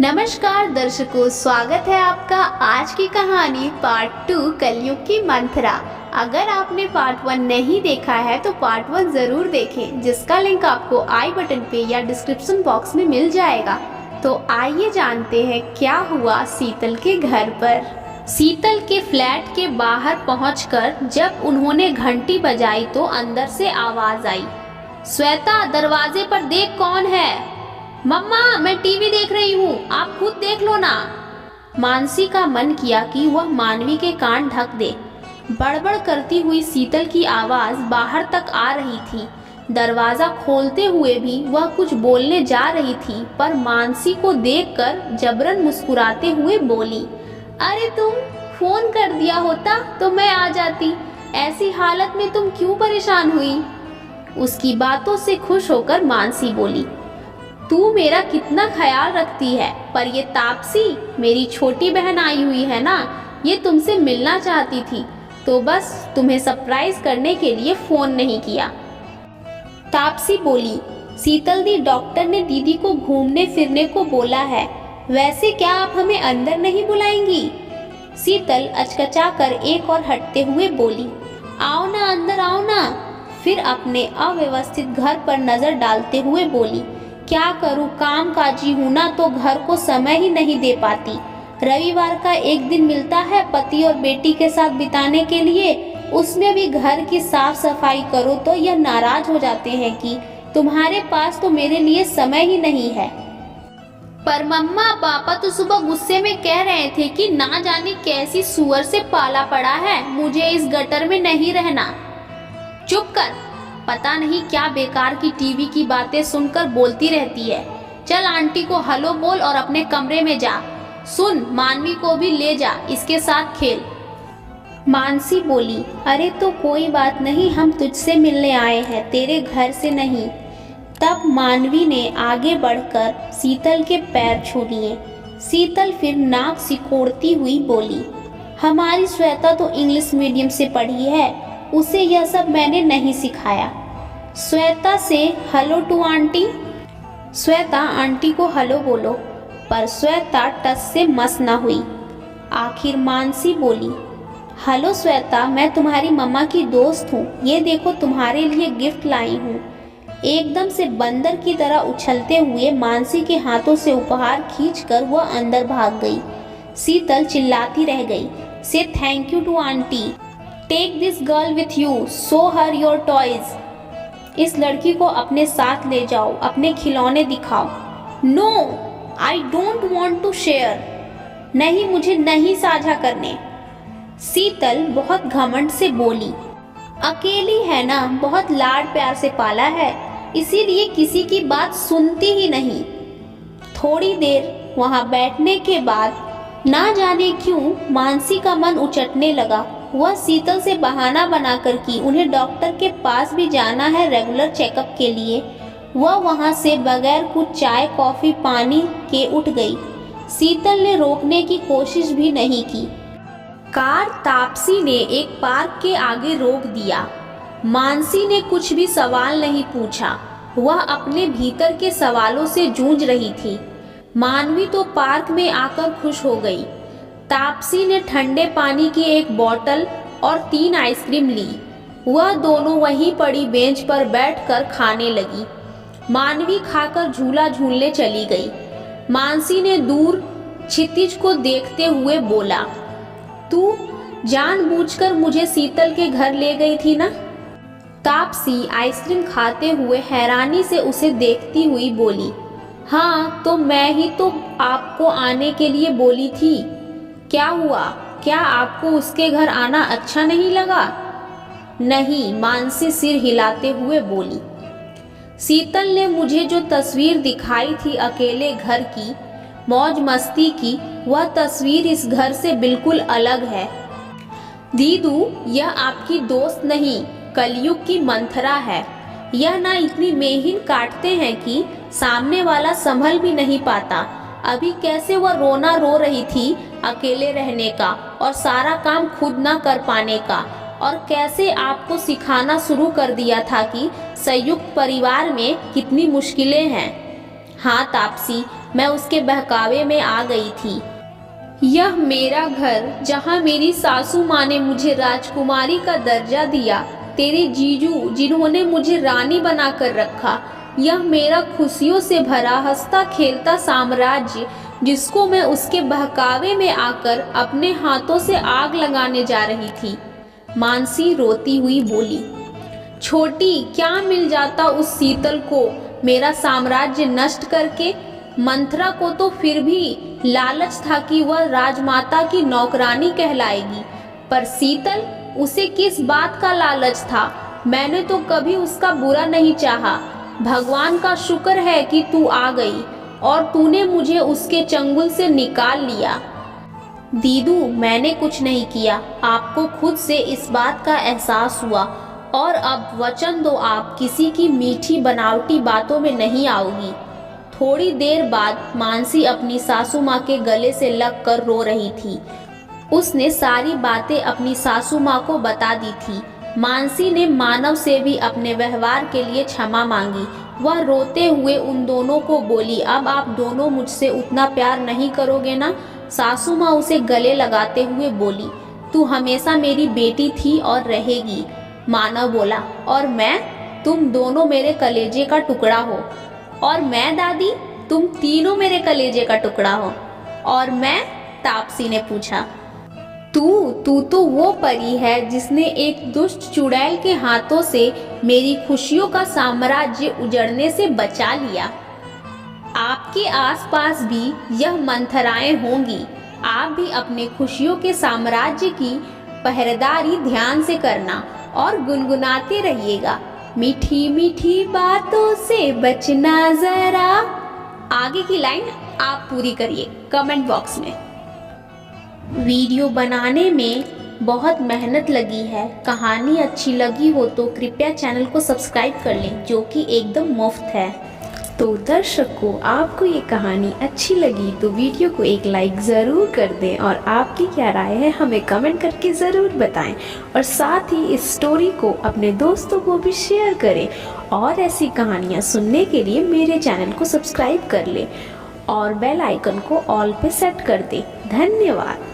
नमस्कार दर्शकों, स्वागत है आपका आज की कहानी पार्ट 2 कलयुग की मंथरा। अगर आपने पार्ट 1 नहीं देखा है तो पार्ट 1 जरूर देखें, जिसका लिंक आपको आई बटन पे या डिस्क्रिप्शन बॉक्स में मिल जाएगा। तो आइए जानते हैं क्या हुआ शीतल के घर पर। शीतल के फ्लैट के बाहर पहुंचकर जब उन्होंने घंटी बजाई तो अंदर से आवाज आई, श्वेता दरवाजे पर देख कौन है। मम्मा मैं टीवी देख रही हूँ, आप खुद देख लो ना। मानसी का मन किया कि वह मानवी के कान ढक दे। बड़बड़ करती हुई शीतल की आवाज बाहर तक आ रही थी। दरवाजा खोलते हुए भी वह कुछ बोलने जा रही थी, पर मानसी को देखकर जबरन मुस्कुराते हुए बोली, अरे तुम फोन कर दिया होता तो मैं आ जाती, ऐसी हालत में तुम क्यों परेशान हुई। उसकी बातों से खुश होकर मानसी बोली, तू मेरा कितना ख्याल रखती है, पर ये तापसी मेरी छोटी बहन आई हुई है ना, ये तुमसे मिलना चाहती थी, तो बस तुम्हें सरप्राइज करने के लिए फोन नहीं किया। तापसी बोली, शीतल दी डॉक्टर ने दीदी को घूमने फिरने को बोला है, वैसे क्या आप हमें अंदर नहीं बुलाएंगी। शीतल अचकचाकर एक और हटते हुए बोली, आओ ना अंदर आओ ना। फिर अपने अव्यवस्थित घर पर नजर डालते हुए बोली, क्या करूं, काम काजी हूं ना, तो घर को समय ही नहीं दे पाती। रविवार का एक दिन मिलता है पति और बेटी के साथ बिताने के लिए, उसमें भी घर की साफ सफाई करो तो यह नाराज हो जाते हैं कि तुम्हारे पास तो मेरे लिए समय ही नहीं है। पर मम्मा पापा तो सुबह गुस्से में कह रहे थे कि ना जाने कैसी सुअर से पाला पड़ा है, मुझे इस गटर में नहीं रहना। चुप कर, पता नहीं क्या बेकार की टीवी की बातें सुनकर बोलती रहती है। चल आंटी को हेलो बोल और अपने कमरे में जा। सुन, मानवी को भी ले जा, इसके साथ खेल। मानसी बोली, अरे तो कोई बात नहीं, हम तुझसे मिलने आए हैं, तेरे घर से नहीं। तब मानवी ने आगे बढ़कर शीतल के पैर छू लिए। शीतल फिर नाक सिकोड़ती हुई बोली, हमारी श्वेता तो इंग्लिश मीडियम से पढ़ी है, उसे यह सब मैंने नहीं सिखाया। Shweta say hello to aunty. Shweta aunty को हेलो बोलो, पर श्वेता टस से मस न हुई। आखिर मानसी बोली, हेलो श्वेता, मैं तुम्हारी मम्मा की दोस्त हूँ, ये देखो तुम्हारे लिए गिफ्ट लाई हूँ। एकदम से बंदर की तरह उछलते हुए मानसी के हाथों से उपहार खींचकर वह अंदर भाग गई। शीतल चिल्लाती रह गई, say thank you to aunty, take this girl with you, show her your toys. इस लड़की को अपने साथ ले जाओ, अपने खिलौने दिखाओ। No, I don't want to share. नहीं, मुझे नहीं साझा करने। शीतल बहुत घमंड से बोली, अकेली है ना, बहुत लाड प्यार से पाला है, इसीलिए किसी की बात सुनती ही नहीं। थोड़ी देर वहां बैठने के बाद ना जाने क्यों मानसी का मन उचटने लगा। वह शीतल से बहाना बनाकर कि उन्हें डॉक्टर के पास भी जाना है रेगुलर चेकअप के लिए, वह वहां से बगैर कुछ चाय कॉफी पानी के उठ गई। शीतल ने रोकने की कोशिश भी नहीं की। कार तापसी ने एक पार्क के आगे रोक दिया। मानसी ने कुछ भी सवाल नहीं पूछा, वह अपने भीतर के सवालों से जूझ रही थी। मानवी तो पार्क में आकर खुश हो गई। तापसी ने ठंडे पानी की एक बोतल और 3 आइसक्रीम ली। वह दोनों वहीं पड़ी बेंच पर बैठकर खाने लगी। मानवी खाकर झूला झूलने चली गई। मानसी ने दूर क्षितिज को देखते हुए बोला, तू जानबूझकर मुझे शीतल के घर ले गई थी ना। तापसी आइसक्रीम खाते हुए हैरानी से उसे देखती हुई बोली, हाँ तो मैं ही तो आपको आने के लिए बोली थी। क्या हुआ, क्या आपको उसके घर आना अच्छा नहीं लगा। नहीं, मानसी सिर हिलाते हुए बोली, शीतल ने मुझे जो तस्वीर दिखाई थी अकेले घर की, मौज मस्ती की, वह तस्वीर इस घर से बिल्कुल अलग है। दीदू, यह आपकी दोस्त नहीं, कलयुग की मंथरा है। यह ना इतनी मेहन काटते हैं कि सामने वाला संभल भी नहीं पाता। अभी कैसे वह रोना रो रही थी अकेले रहने का और सारा काम खुद ना कर पाने का, और कैसे आपको सिखाना शुरू कर दिया था कि संयुक्त परिवार में कितनी मुश्किलें हैं। हाँ तापसी, मैं उसके बहकावे में आ गई थी। यह मेरा घर, जहाँ मेरी सासू माँ ने मुझे राजकुमारी का दर्जा दिया, तेरे जीजू जिन्होंने मुझे रानी बनाकर रखा, यह मेरा खुशियों से भरा हंसता खेलता साम्राज्य, जिसको मैं उसके बहकावे में आकर अपने हाथों से आग लगाने जा रही थी। मानसी रोती हुई बोली, छोटी, क्या मिल जाता उस शीतल को मेरा साम्राज्य नष्ट करके। मंथरा को तो फिर भी लालच था कि वह राजमाता की नौकरानी कहलाएगी, पर शीतल, उसे किस बात का लालच था। मैंने तो कभी उसका बुरा नहीं चाहा। भगवान का शुक्र है कि तू आ गई और तूने मुझे उसके चंगुल से निकाल लिया। दीदू, मैंने कुछ नहीं किया, आपको खुद से इस बात का एहसास हुआ, और अब वचन दो आप किसी की मीठी बनावटी बातों में नहीं आओगी। थोड़ी देर बाद मानसी अपनी सासू माँ के गले से लगकर रो रही थी। उसने सारी बातें अपनी सासू माँ को बता दी थी। मानसी ने मानव से भी अपने व्यवहार के लिए क्षमा मांगी। वह रोते हुए उन दोनों को बोली, अब आप दोनों मुझसे उतना प्यार नहीं करोगे ना। सासू माँ उसे गले लगाते हुए बोली, तू हमेशा मेरी बेटी थी और रहेगी। मानव बोला, और मैं? तुम दोनों मेरे कलेजे का टुकड़ा हो। और मैं दादी? तुम तीनों मेरे कलेजे का टुकड़ा हो। और मैं? तापसी ने पूछा। तू तो वो परी है जिसने एक दुष्ट चुड़ैल के हाथों से मेरी खुशियों का साम्राज्य उजड़ने से बचा लिया। आपके आसपास भी यह मंथराएं होंगी। आप भी अपने खुशियों के साम्राज्य की पहरेदारी ध्यान से करना और गुनगुनाते रहिएगा, मीठी मीठी बातों से बचना जरा। आगे की लाइन आप पूरी करिए कमेंट बॉक्स में। वीडियो बनाने में बहुत मेहनत लगी है। कहानी अच्छी लगी हो तो कृपया चैनल को सब्सक्राइब कर लें, जो कि एकदम मुफ्त है। तो दर्शकों, आपको ये कहानी अच्छी लगी तो वीडियो को एक लाइक ज़रूर कर दें, और आपकी क्या राय है हमें कमेंट करके ज़रूर बताएं, और साथ ही इस स्टोरी को अपने दोस्तों को भी शेयर करें। और ऐसी कहानियाँ सुनने के लिए मेरे चैनल को सब्सक्राइब कर लें और बेल आइकन को ऑल पे सेट कर दें। धन्यवाद।